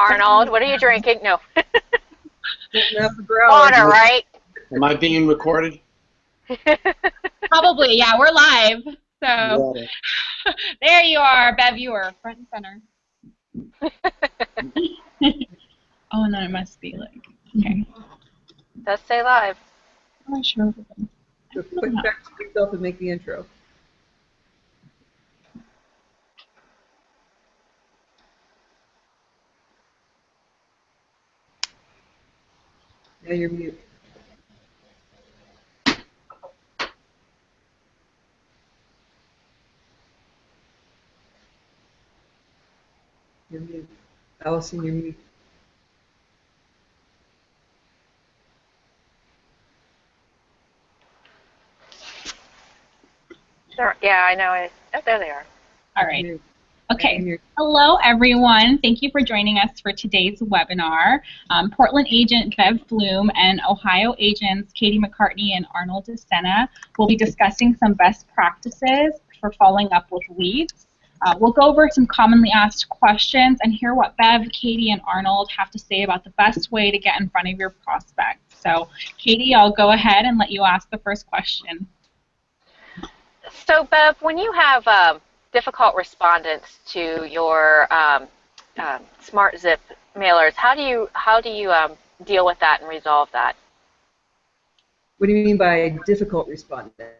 Arnold, what are you drinking? No. Water, right? Am I being recorded? Probably, yeah, we're live. So Water. there you are, Bev, you are front and center. Oh, and then it must be like, okay. Does say live. I'm not sure. So click back to yourself and make the intro. Now you're mute. You're mute. Allison, you're mute. Yeah, I know. Oh, there they are. All right. Okay. Hello, everyone. Thank you for joining us for today's webinar. Portland agent Bev Blume and Ohio agents Katie McCartney and Arnold DeSena will be discussing some best practices for following up with leads. We'll go over some commonly asked questions and hear what Bev, Katie, and Arnold have to say about the best way to get in front of your prospects. So, Katie, I'll go ahead and let you ask the first question. So, Bev, when you have difficult respondents to your Smart Zip mailers, how do you deal with that and resolve that? What do you mean by difficult respondent?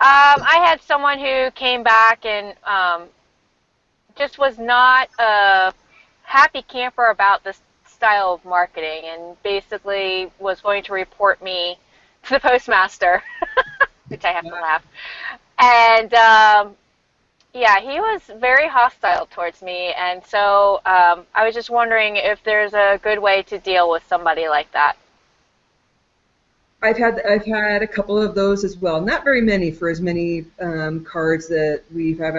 I had someone who came back and just was not a happy camper about this style of marketing and basically was going to report me to the postmaster, which I have to laugh. And yeah, he was very hostile towards me, and so I was just wondering if there's a good way to deal with somebody like that. I've had a couple of those as well. Not very many for as many cards that we have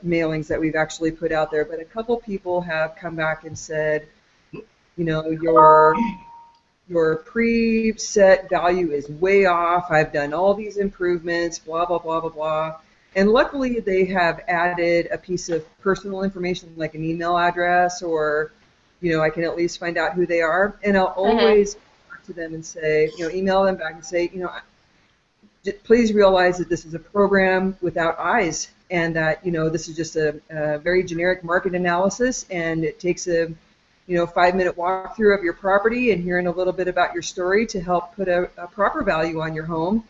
mailings that we've actually put out there, but a couple people have come back and said, you know, your preset value is way off. I've done all these improvements, blah blah blah blah blah. And luckily, they have added a piece of personal information like an email address, or, you know, I can at least find out who they are, and I'll always to them and say, you know, email them back and say, you know, please realize that this is a program without eyes, and that, you know, this is just a very generic market analysis, and it takes a, you know, 5-minute walkthrough of your property and hearing a little bit about your story to help put a proper value on your home.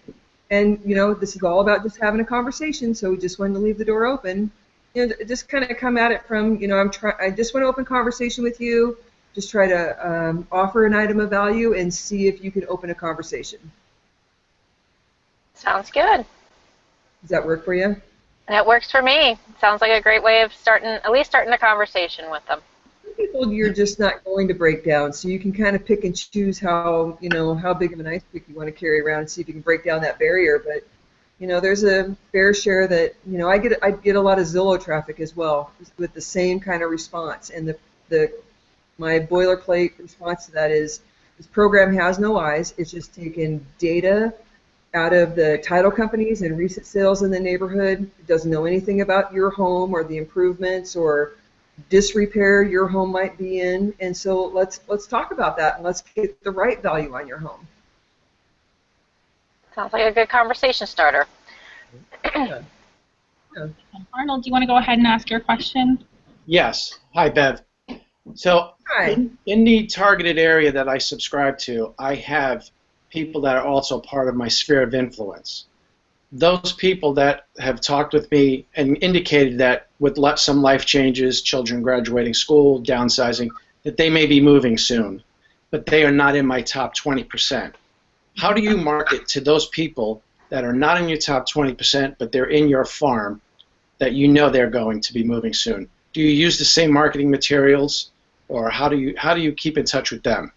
And, you know, this is all about just having a conversation, so we just wanted to leave the door open. You know, just kind of come at it from, you know, I just want to open conversation with you. Just try to offer an item of value and see if you can open a conversation. Sounds good. Does that work for you? That works for me. Sounds like a great way of at least starting a conversation with them. Some people you're just not going to break down, so you can kind of pick and choose how, you know, how big of an ice pick you want to carry around and see if you can break down that barrier. But, you know, there's a fair share that, you know, I get a lot of Zillow traffic as well with the same kind of response, and my boilerplate response to that is, this program has no eyes. It's just taken data out of the title companies and recent sales in the neighborhood. It doesn't know anything about your home or the improvements or disrepair your home might be in. And so let's talk about that, and let's get the right value on your home. Sounds like a good conversation starter. Yeah. Arnold, do you want to go ahead and ask your question? Yes. Hi, Bev. So in the targeted area that I subscribe to, I have people that are also part of my sphere of influence. Those people that have talked with me and indicated that with some life changes, children graduating school, downsizing, that they may be moving soon, but they are not in my top 20%. How do you market to those people that are not in your top 20%, but they're in your farm, that you know they're going to be moving soon? Do you use the same marketing materials, or how do you keep in touch with them?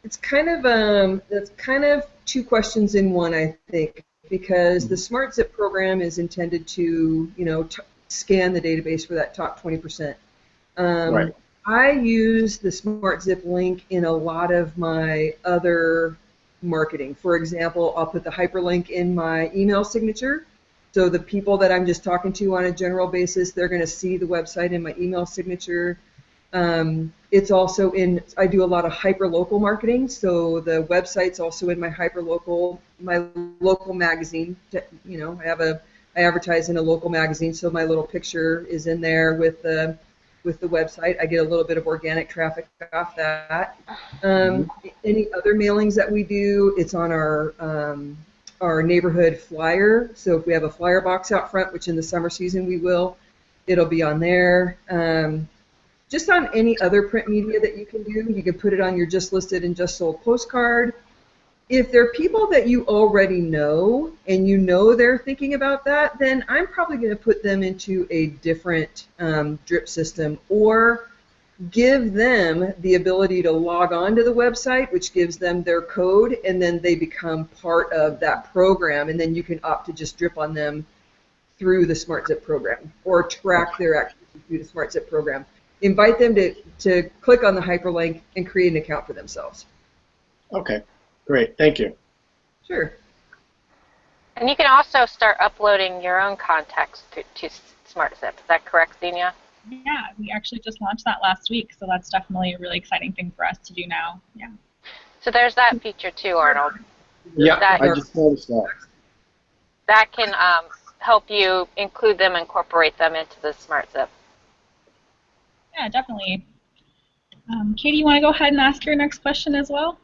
It's kind of that's kind of two questions in one, I think, because the Smart Zip program is intended to, you know, scan the database for that top 20%. Right. I use the Smart Zip link in a lot of my other marketing. For example, I'll put the hyperlink in my email signature. So the people that I'm just talking to on a general basis, they're going to see the website in my email signature. It's also in, I do a lot of hyper-local marketing, so the website's also in my my local magazine. You know, I advertise in a local magazine, so my little picture is in there with the website. I get a little bit of organic traffic off that. Any other mailings that we do, it's on our neighborhood flyer. So if we have a flyer box out front, which in the summer season we will, it'll be on there. Just on any other print media that you can do. You can put it on your just listed and just sold postcard. If there are people that you already know and you know they're thinking about that, then I'm probably going to put them into a different drip system, or give them the ability to log on to the website, which gives them their code, and then they become part of that program, and then you can opt to just drip on them through the SmartZip program or track their activity through the SmartZip program. Invite them to click on the hyperlink and create an account for themselves. Okay, great. Thank you. Sure. And you can also start uploading your own context to SmartZip. Is that correct, Xenia? Yeah, we actually just launched that last week, so that's definitely a really exciting thing for us to do now. Yeah. So there's that feature too, Arnold. Yeah, I just noticed that. That can help you include them, incorporate them into the SmartZip. Yeah, definitely. Katie, you want to go ahead and ask your next question as well?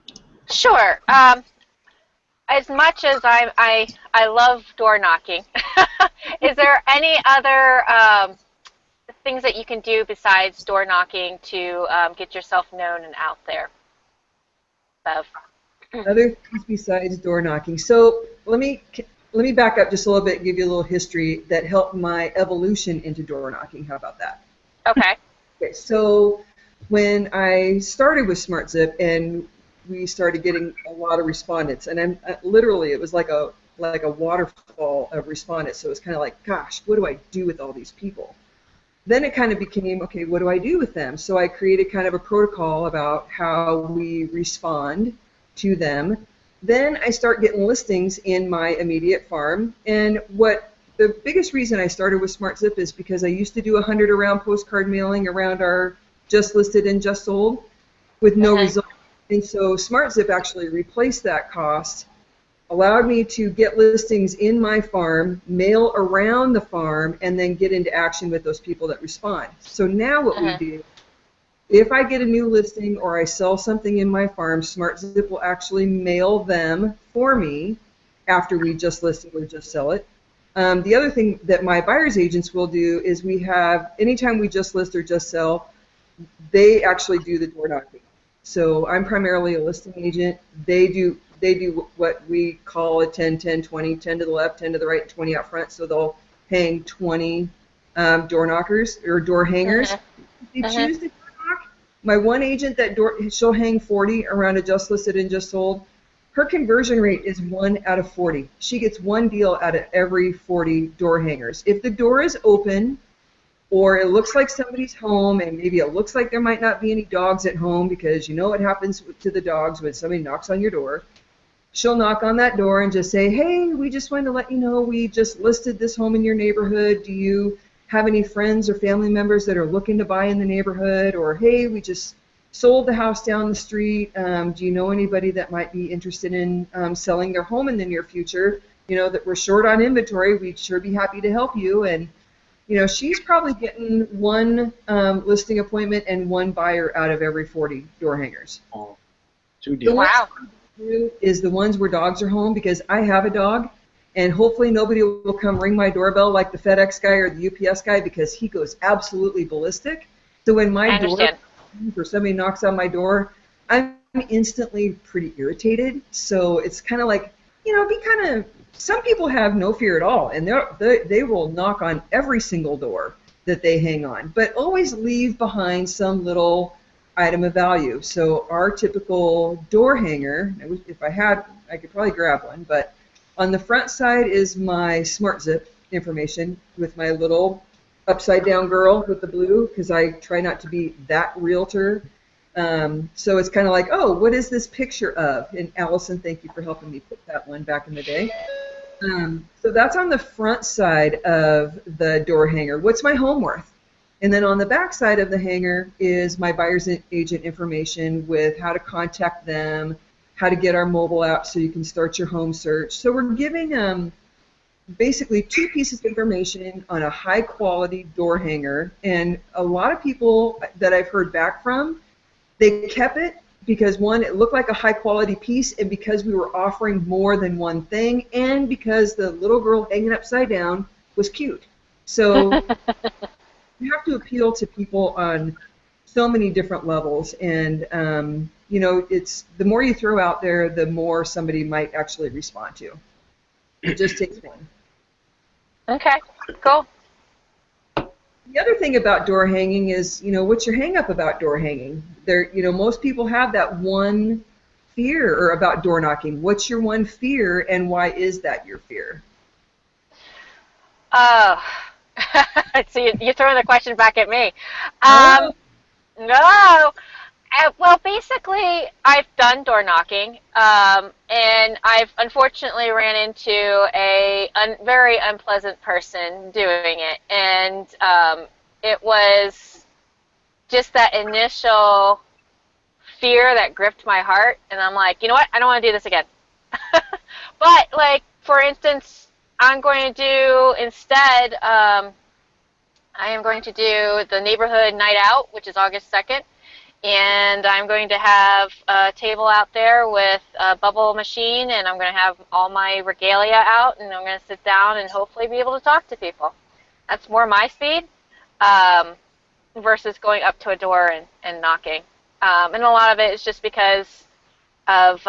Sure. As much as I love door knocking, is there any other things that you can do besides door knocking to get yourself known and out there, Bev? Other things besides door knocking. So let me back up just a little bit and give you a little history that helped my evolution into door knocking. How about that? Okay. Okay, so when I started with SmartZip and we started getting a lot of respondents, and literally it was like a waterfall of respondents. So it was kind of like, gosh, what do I do with all these people? Then it kind of became, okay, what do I do with them? So I created kind of a protocol about how we respond to them. Then I start getting listings in my immediate farm, and the biggest reason I started with SmartZip is because I used to do 100 around postcard mailing around our just listed and just sold with no result. And so SmartZip actually replaced that cost, allowed me to get listings in my farm, mail around the farm, and then get into action with those people that respond. So now what we do, if I get a new listing or I sell something in my farm, SmartZip will actually mail them for me after we just list it or just sell it. The other thing that my buyer's agents will do is anytime we just list or just sell, they actually do the door knocking. So I'm primarily a listing agent. They do what we call a 10, 10, 20, 10 to the left, 10 to the right, 20 out front. So they'll hang 20 door knockers or door hangers. If they choose to door knock, my one agent she'll hang 40 around a just listed and just sold. Her conversion rate is 1 out of 40. She gets one deal out of every 40 door hangers. If the door is open, or it looks like somebody's home, and maybe it looks like there might not be any dogs at home, because you know what happens to the dogs when somebody knocks on your door. She'll knock on that door and just say, hey, we just wanted to let you know we just listed this home in your neighborhood. Do you have any friends or family members that are looking to buy in the neighborhood? Or, hey, we just sold the house down the street. Do you know anybody that might be interested in selling their home in the near future? You know, that we're short on inventory. We'd sure be happy to help you. And you know, she's probably getting one listing appointment and one buyer out of every 40 door hangers. Oh, 2 deals. Wow. Is the ones where dogs are home, because I have a dog, and hopefully nobody will come ring my doorbell like the FedEx guy or the UPS guy, because he goes absolutely ballistic. So when my door or somebody knocks on my door, I'm instantly pretty irritated. So it's kind of like, you know, some people have no fear at all, and they will knock on every single door that they hang on, but always leave behind some little item of value. So our typical door hanger, if I could probably grab one, but on the front side is my SmartZip information with my little upside down girl with the blue, because I try not to be that realtor. So it's kind of like, oh, what is this picture of? And Allison, thank you for helping me put that one back in the day. So that's on the front side of the door hanger. What's my home worth? And then on the back side of the hanger is my buyer's agent information with how to contact them, how to get our mobile app so you can start your home search. So we're giving basically 2 pieces of information on a high-quality door hanger. And a lot of people that I've heard back from, they kept it because, one, it looked like a high-quality piece, and because we were offering more than one thing, and because the little girl hanging upside down was cute. So you have to appeal to people on so many different levels, and you know, it's the more you throw out there, the more somebody might actually respond to. It just takes one. Okay, cool. The other thing about door hanging is, you know, what's your hang up about door hanging? There, you know, most people have that one fear or about door knocking. What's your one fear, and why is that your fear? Oh, so you're throwing the question back at me. Oh. No. Well, basically, I've done door knocking, and I've unfortunately ran into a very unpleasant person doing it, and it was just that initial fear that gripped my heart, and I'm like, you know what? I don't want to do this again. But, like, for instance, I'm going to do instead, I am going to do the neighborhood night out, which is August 2nd. And I'm going to have a table out there with a bubble machine, and I'm going to have all my regalia out, and I'm going to sit down and hopefully be able to talk to people. That's more my speed versus going up to a door and knocking. And a lot of it is just because of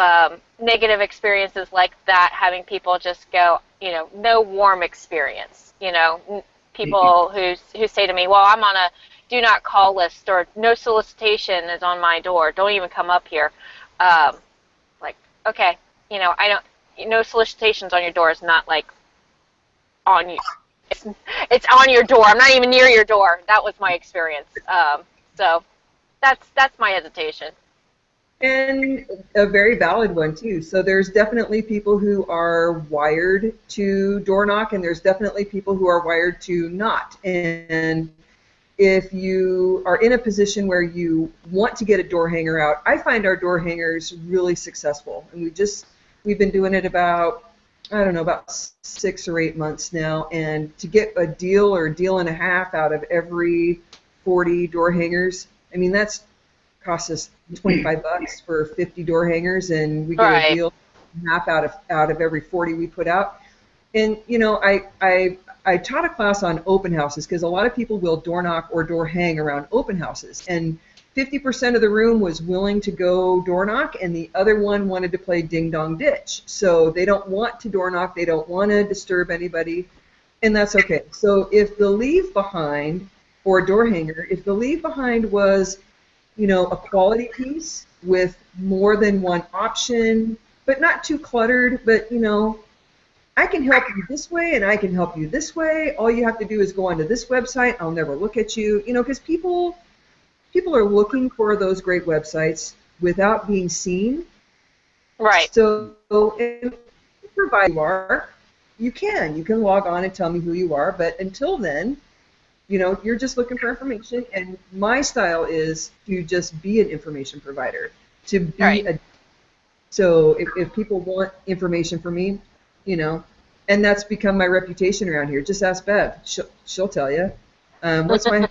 negative experiences like that, having people just go, you know, no warm experience, you know, people who say to me, well, I'm on a do not call list, or no solicitation is on my door, don't even come up here. Like, okay, you know, no solicitations on your door is not like on you. It's on your door. I'm not even near your door. That was my experience. So that's my hesitation. And a very valid one, too. So there's definitely people who are wired to door knock, and there's definitely people who are wired to not. And if you are in a position where you want to get a door hanger out, I find our door hangers really successful. And we've been doing it about, I don't know, about 6 or 8 months now. And to get a deal or a deal and a half out of every 40 door hangers, I mean, that's cost us $25 for 50 door hangers, and we get a deal half out of every 40 we put out. And you know, I taught a class on open houses because a lot of people will door knock or door hang around open houses, and 50% of the room was willing to go door knock, and the other one wanted to play ding dong ditch. So they don't want to door knock, they don't want to disturb anybody, and that's okay. So if the leave behind for a door hanger, if the leave behind was, you know, a quality piece with more than one option, but not too cluttered, but, you know, I can help you this way and I can help you this way. All you have to do is go onto this website. I'll never look at you. You know, because people are looking for those great websites without being seen. Right. So if you provide who you are, you can log on and tell me who you are, but until then, you know, you're just looking for information, and my style is to just be an information provider, to be so if people want information from me, you know, and that's become my reputation around here. Just ask Bev; she'll tell you. What's my?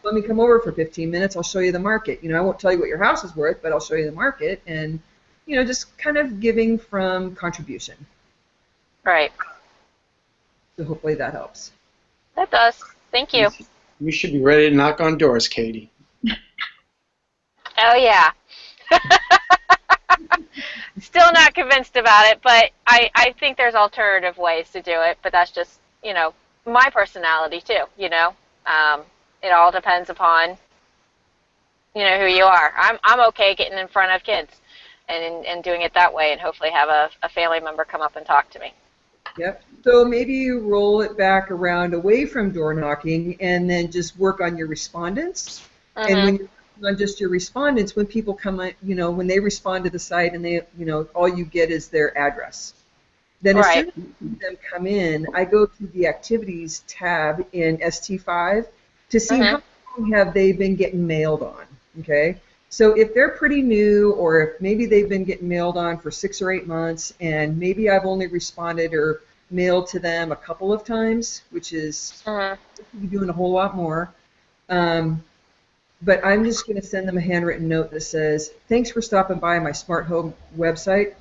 Let me come over for 15 minutes. I'll show you the market. You know, I won't tell you what your house is worth, but I'll show you the market, and you know, just kind of giving from contribution. Right. So hopefully that helps. That does. Thank you. You should be ready to knock on doors, Katie. Oh, yeah. Still not convinced about it, but I think there's alternative ways to do it, but that's just, you know, my personality too, you know. It all depends upon, you know, who you are. I'm okay getting in front of kids and doing it that way, and hopefully have a family member come up and talk to me. Yep. So maybe you roll it back around away from door knocking and then just work on your respondents. Mm-hmm. And when you're working on just your respondents, when people come in, you know, when they respond to the site and they, you know, all you get is their address. Then as soon as you see them come in, I go to the activities tab in ST5 to see how long have they been getting mailed on? Okay, so if they're pretty new, or if maybe they've been getting mailed on for 6 or 8 months, and maybe I've only responded or mailed to them a couple of times, which is doing a whole lot more. But I'm just going to send them a handwritten note that says, "Thanks for stopping by my smart home website.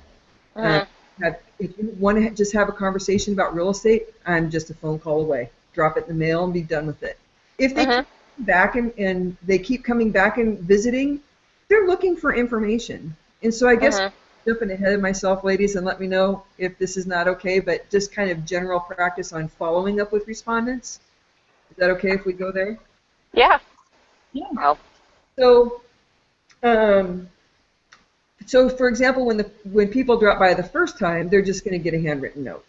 If you want to just have a conversation about real estate, I'm just a phone call away. Drop it in the mail and be done with it." If they keep back and they keep coming back and visiting, they're looking for information. And so I guess jumping ahead of myself, ladies, and let me know if this is not okay, but just kind of general practice on following up with respondents. Is that okay if we go there? Yeah. Yeah. Well. So, so for example, when people drop by the first time, they're just going to get a handwritten note.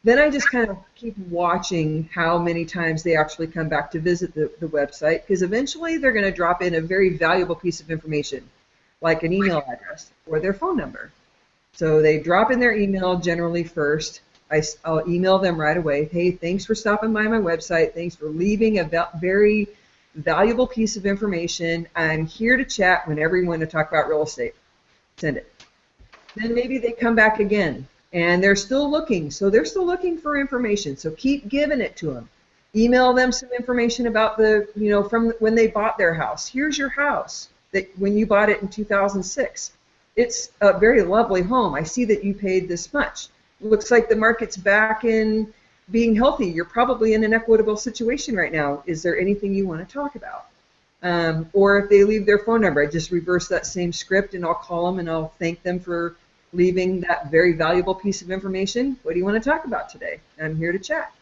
Then I just kind of keep watching how many times they actually come back to visit the website, because eventually they're going to drop in a very valuable piece of information, like an email address or their phone number. So they drop in their email generally first. I'll email them right away. "Hey, thanks for stopping by my website. Thanks for leaving a very valuable piece of information. I'm here to chat whenever you want to talk about real estate." Send it. Then maybe they come back again, and they're still looking. So they're still looking for information. So keep giving it to them. Email them some information about from when they bought their house. "Here's your house that when you bought it in 2006. It's a very lovely home. I see that you paid this much. Looks like the market's back in being healthy. You're probably in an equitable situation right now. Is there anything you want to talk about?" Or if they leave their phone number, I just reverse that same script, and I'll call them and I'll thank them for leaving that very valuable piece of information. "What do you want to talk about today? I'm here to chat."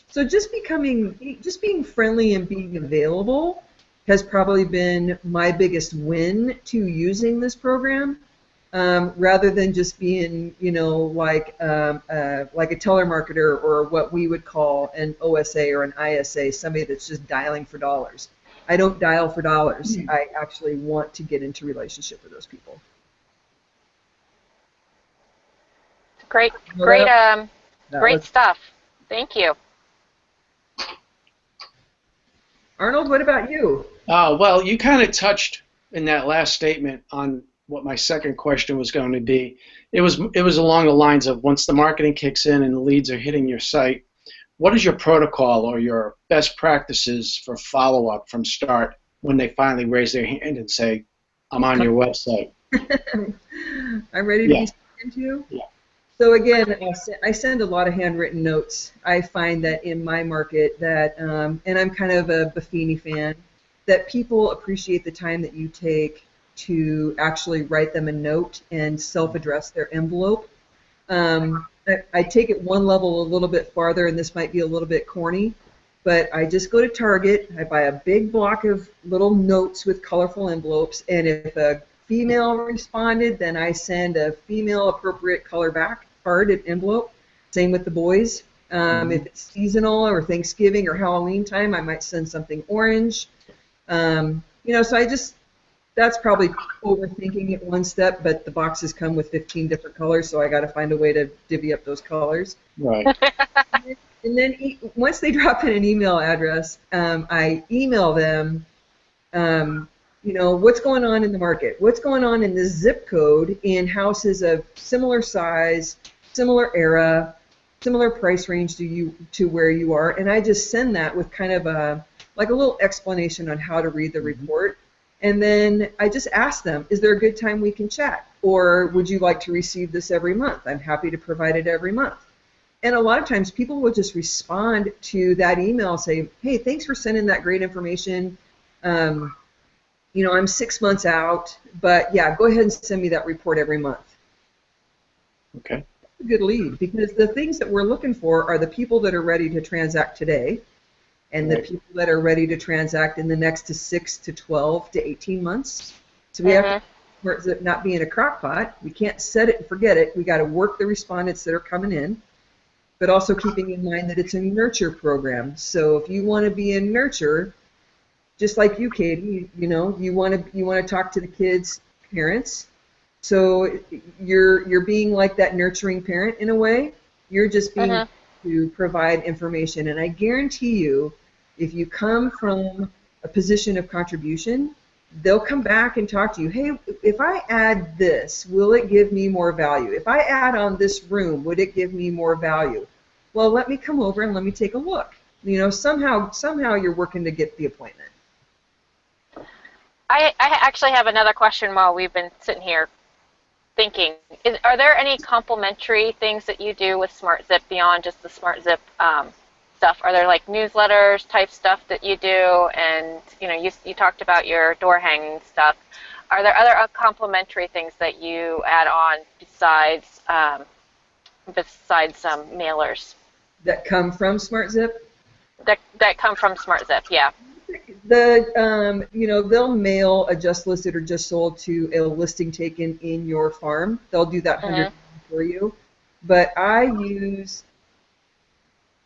So just being friendly and being available has probably been my biggest win to using this program, rather than just being, like a telemarketer, or what we would call an OSA or an ISA, somebody that's just dialing for dollars. I don't dial for dollars. I actually want to get into relationship with those people. Great stuff. Thank you. Arnold, what about you? Well, you kind of touched in that last statement on what my second question was going to be. It was along the lines of, once the marketing kicks in and the leads are hitting your site, what is your protocol or your best practices for follow-up from start when they finally raise their hand and say, "I'm on your website"? I'm ready to be spoken to? Yeah. So again, I send a lot of handwritten notes. I find that in my market that, and I'm kind of a Buffini fan, that people appreciate the time that you take to actually write them a note and self-address their envelope. I take it one level a little bit farther, and this might be a little bit corny, but I just go to Target, I buy a big block of little notes with colorful envelopes, and if a female responded, then I send a female appropriate color back card and envelope. Same with the boys. If it's seasonal or Thanksgiving or Halloween time, I might send something orange. So that's probably overthinking it one step, but the boxes come with 15 different colors, so I got to find a way to divvy up those colors. Right. And then once they drop in an email address, I email them, what's going on in the market, what's going on in this zip code in houses of similar size, similar era, similar price range to where you are, and I just send that with kind of a little explanation on how to read the report. And then I just ask them, is there a good time we can chat? Or would you like to receive this every month? I'm happy to provide it every month. And a lot of times people will just respond to that email, say, "Hey, thanks for sending that great information. I'm 6 months out, but yeah, go ahead and send me that report every month." Okay. That's a good lead, because the things that we're looking for are the people that are ready to transact today, and the people that are ready to transact in the next 6 to 12 to 18 months. So we have to not be in a crock pot. We can't set it and forget it. We got to work the respondents that are coming in, but also keeping in mind that it's a nurture program. So if you want to be in nurture, just like you, Katie, you want to talk to the kids' parents. So you're being like that nurturing parent in a way. You're just being to provide information, and I guarantee you, if you come from a position of contribution, they'll come back and talk to you. Hey, if I add this, will it give me more value? If I add on this room, would it give me more value? Well, let me come over and let me take a look. You know, somehow you're working to get the appointment. I actually have another question while we've been sitting here thinking. Are there any complementary things that you do with SmartZip beyond just the SmartZip stuff? Are there like newsletters type stuff that you do? And you know, you talked about your door hanging stuff. Are there other complementary things that you add on besides mailers That come from SmartZip? that come from SmartZip? Yeah. You know, they'll mail a just listed or just sold to a listing taken in your farm. They'll do that 100% for you. But I use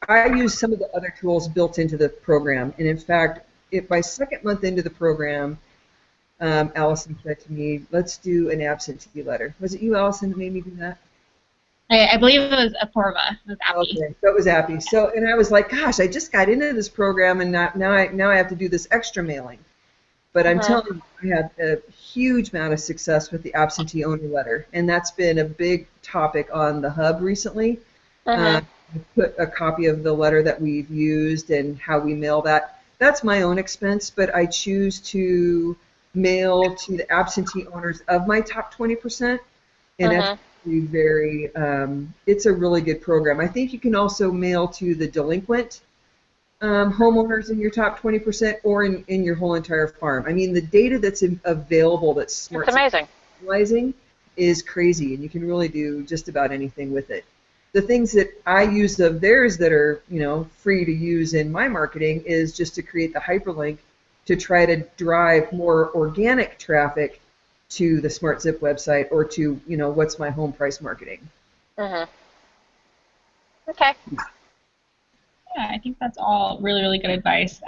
some of the other tools built into the program. And in fact, if my second month into the program, Allison said to me, let's do an absentee letter. Was it you, Allison, that made me do that? I believe it was Aporva. It was Appy. Okay, so it was Appy. So, and I was like, gosh, I just got into this program, and now I have to do this extra mailing. But I'm telling you, I had a huge amount of success with the absentee owner letter, and that's been a big topic on the hub recently. I put a copy of the letter that we've used and how we mail that. That's my own expense, but I choose to mail to the absentee owners of my top 20%, and that's very, it's a really good program. I think you can also mail to the delinquent homeowners in your top 20% or in your whole entire farm. I mean, the data that's available that's smart analyzing is crazy, and you can really do just about anything with it. The things that I use of theirs that are, you know, free to use in my marketing is just to create the hyperlink to try to drive more organic traffic to the SmartZip website or to, you know, what's my home price marketing. Okay. Yeah, I think that's all really, really good advice.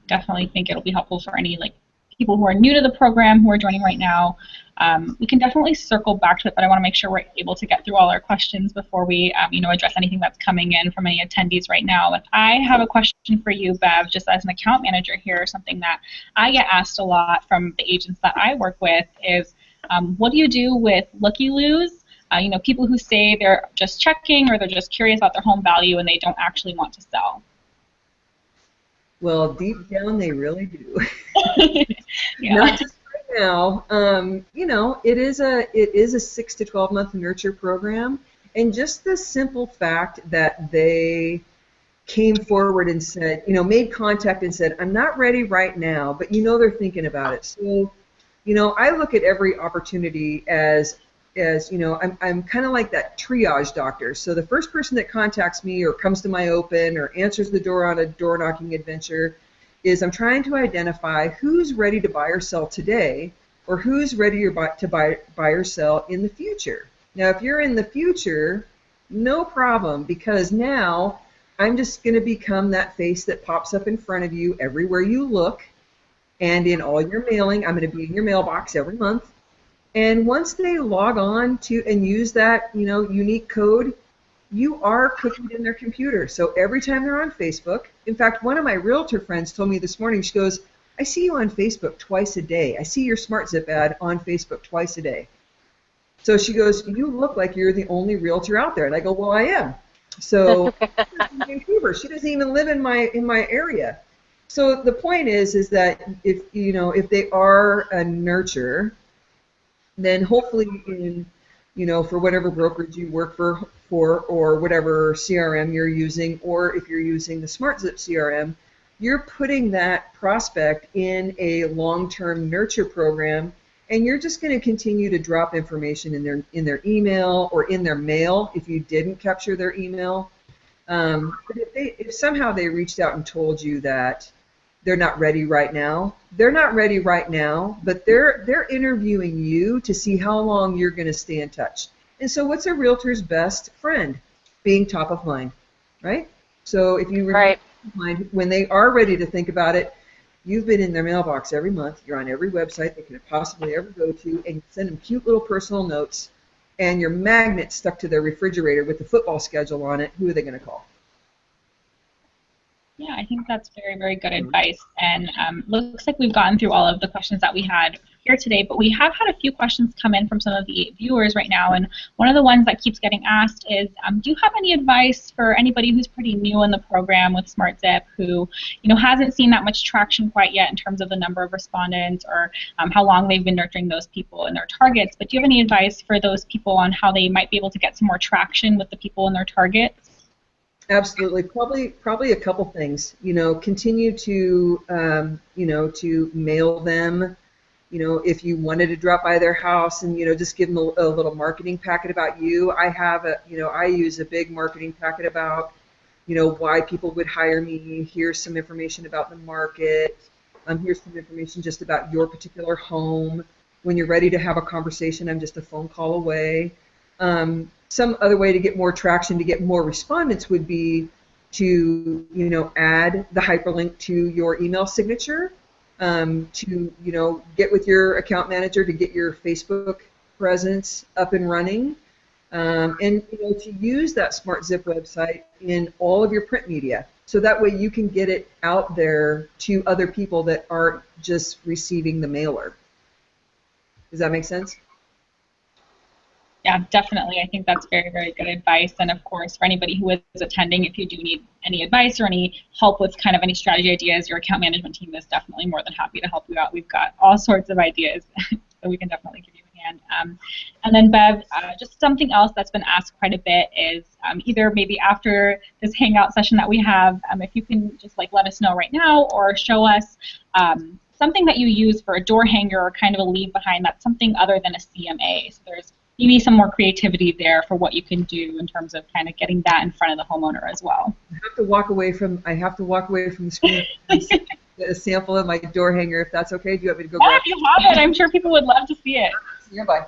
Definitely think it'll be helpful for any people who are new to the program who are joining right now. We can definitely circle back to it, but I want to make sure we're able to get through all our questions before we address anything that's coming in from any attendees right now. But I have a question for you, Bev, just as an account manager here. Something that I get asked a lot from the agents that I work with is, what do you do with looky-loos? People who say they're just checking or they're just curious about their home value and they don't actually want to sell. Well, deep down, they really do. Yeah. Not just right now. It is a 6 to 12 month nurture program, and just the simple fact that they came forward and said, made contact and said, I'm not ready right now, but they're thinking about it. So, I look at every opportunity as I'm kind of like that triage doctor. So the first person that contacts me or comes to my open or answers the door on a door knocking adventure is I'm trying to identify who's ready to buy or sell today or who's ready to buy or sell in the future. Now, if you're in the future, no problem, because now I'm just going to become that face that pops up in front of you everywhere you look, and in all your mailing. I'm going to be in your mailbox every month. And once they log on to and use that, unique code, you are cookied in their computer. So every time they're on Facebook, in fact, one of my realtor friends told me this morning, she goes, I see you on Facebook twice a day. I see your SmartZip ad on Facebook twice a day. So she goes, you look like you're the only realtor out there. And I go, well, I am. So in Vancouver, she doesn't even live in my area. So the point is that if they are a nurture, then hopefully for whatever brokerage you work for or whatever CRM you're using, or if you're using the SmartZip CRM, you're putting that prospect in a long-term nurture program, and you're just going to continue to drop information in their email or in their mail if you didn't capture their email. But if somehow they reached out and told you that they're not ready right now, they're not ready right now, but they're interviewing you to see how long you're going to stay in touch. And so what's a realtor's best friend? Being top of mind, right? So if you remain top of mind, when they are ready to think about it, you've been in their mailbox every month, you're on every website they could possibly ever go to, and you send them cute little personal notes, and your magnet stuck to their refrigerator with the football schedule on it. Who are they going to call? Yeah, I think that's very, very good advice. And looks like we've gotten through all of the questions that we had here today, but we have had a few questions come in from some of the viewers right now. And one of the ones that keeps getting asked is, do you have any advice for anybody who's pretty new in the program with SmartZip, who hasn't seen that much traction quite yet in terms of the number of respondents or how long they've been nurturing those people and their targets? But do you have any advice for those people on how they might be able to get some more traction with the people in their targets? Absolutely. Probably a couple things. Continue to, to mail them. If you wanted to drop by their house and, just give them a little marketing packet about you. I use a big marketing packet about, why people would hire me. Here's some information about the market. Here's some information just about your particular home. When you're ready to have a conversation, I'm just a phone call away. Some other way to get more traction, to get more respondents, would be to add the hyperlink to your email signature, to get with your account manager to get your Facebook presence up and running, and to use that SmartZip website in all of your print media, so that way you can get it out there to other people that aren't just receiving the mailer. Does that make sense? Yeah, definitely. I think that's very, very good advice. And of course, for anybody who is attending, if you do need any advice or any help with kind of any strategy ideas, your account management team is definitely more than happy to help you out. We've got all sorts of ideas, so we can definitely give you a hand. And then Bev, just something else that's been asked quite a bit is either maybe after this hangout session that we have, if you can just let us know right now or show us something that you use for a door hanger or kind of a leave behind that's something other than a CMA. So there's maybe some more creativity there for what you can do in terms of kind of getting that in front of the homeowner as well. I have to walk away from the screen and get a sample of my door hanger, if that's okay. Do you want me to go grab it? Yeah, if you have it, I'm sure people would love to see it. Nearby.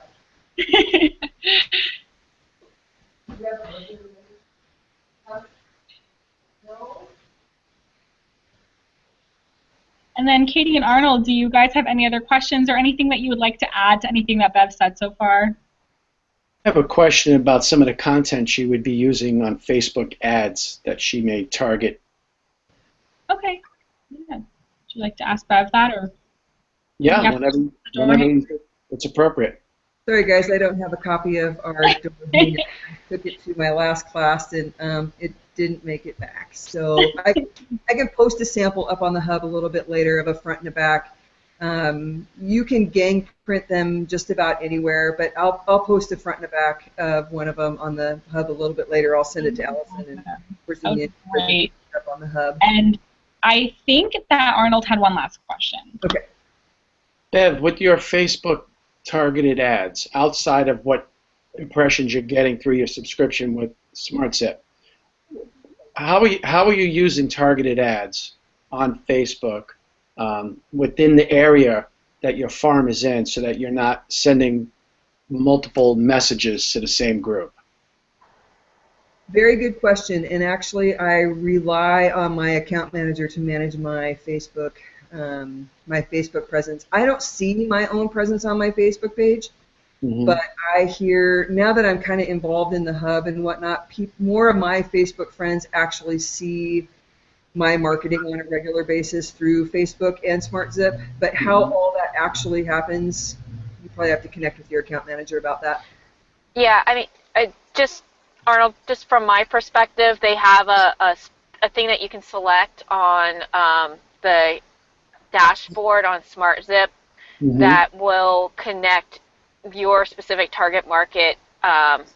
And then Katie and Arnold, do you guys have any other questions or anything that you would like to add to anything that Bev said so far? I have a question about some of the content she would be using on Facebook ads that she may target. Okay. Yeah. Would you like to ask Bev that, or? Yeah, whenever it's appropriate. Sorry, guys, I don't have a copy of our door hanger. I took it to my last class, and it didn't make it back. So I can post a sample up on the hub a little bit later of a front and a back. You can gang print them just about anywhere, but I'll post a front and a back of one of them on the hub a little bit later. I'll send it to Allison and Virginia up on the hub. And I think that Arnold had one last question. Okay. Bev, with your Facebook targeted ads, outside of what impressions you're getting through your subscription with SmartZip, how are you using targeted ads on Facebook within the area that your farm is in, so that you're not sending multiple messages to the same group? Very good question, and actually I rely on my account manager to manage my Facebook presence. I don't see my own presence on my Facebook page, but I hear, now that I'm kind of involved in the hub and whatnot, more of my Facebook friends actually see my marketing on a regular basis through Facebook and SmartZip. But how all that actually happens, you probably have to connect with your account manager about that. Yeah, I mean, Arnold, just from my perspective, they have a thing that you can select on the dashboard on SmartZip that will connect your specific target market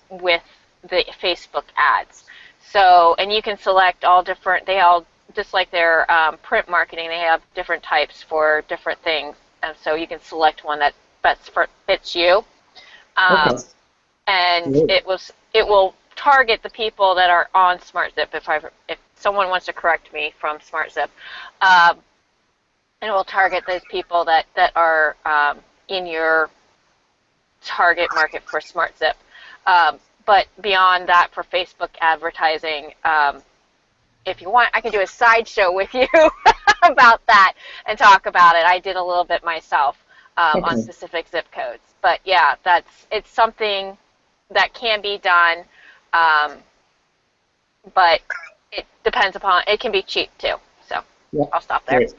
with the Facebook ads. So, and you can select all different, just like their print marketing, they have different types for different things. And so you can select one that best fits you. And it will target the people that are on SmartZip. If someone wants to correct me from SmartZip, and it will target those people that are in your target market for SmartZip. But beyond that, for Facebook advertising, if you want, I can do a sideshow with you about that and talk about it. I did a little bit myself on specific zip codes. But yeah, it's something that can be done, but it depends upon, it can be cheap too. So Yeah. I'll stop there. Great.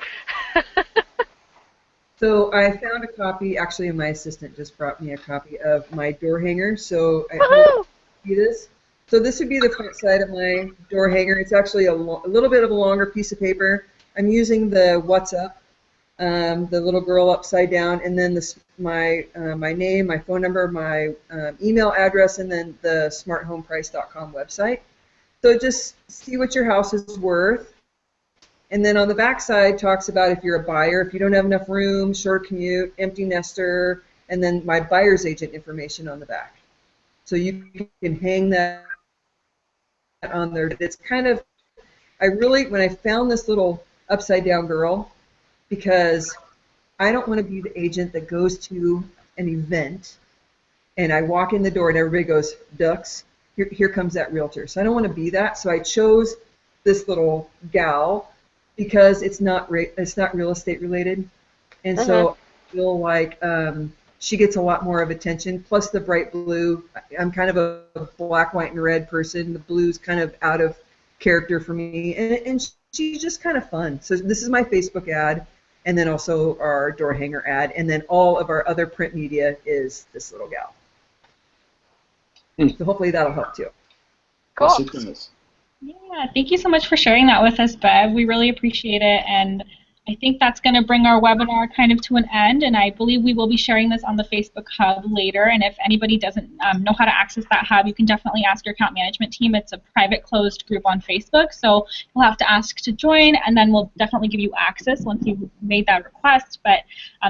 So I found a copy, actually my assistant just brought me a copy of my door hanger, so I hope Woohoo! you see this. So this would be the front side of my door hanger. It's actually a little bit of a longer piece of paper. I'm using the What's Up, the little girl upside down, and then my name, my phone number, my email address, and then the smarthomeprice.com website. So just see what your house is worth. And then on the back side talks about if you're a buyer, if you don't have enough room, short commute, empty nester, and then my buyer's agent information on the back. So you can hang that on there. It's kind of, when I found this little upside down girl, because I don't want to be the agent that goes to an event and I walk in the door and everybody goes, ducks, here comes that realtor. So I don't want to be that. So I chose this little gal because it's not real estate related. And so I feel like she gets a lot more of attention. Plus the bright blue. I'm kind of a black, white, and red person. The blue's kind of out of character for me. And she's just kind of fun. So this is my Facebook ad. And then also our door hanger ad. And then all of our other print media is this little gal. So hopefully that'll help too. Cool. Yes, it does. Yeah, thank you so much for sharing that with us, Bev. We really appreciate it, and I think that's going to bring our webinar kind of to an end, and I believe we will be sharing this on the Facebook Hub later, and if anybody doesn't know how to access that Hub, you can definitely ask your account management team. It's a private closed group on Facebook, so you'll have to ask to join, and then we'll definitely give you access once you've made that request. But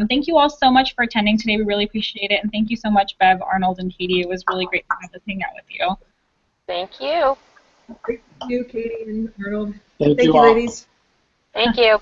thank you all so much for attending today. We really appreciate it, and thank you so much, Bev, Arnold, and Katie. It was really great to have us hang out with you. Thank you. Thank you, Katie and Arnold. Thank Thank you you, all. ladies. Thank you.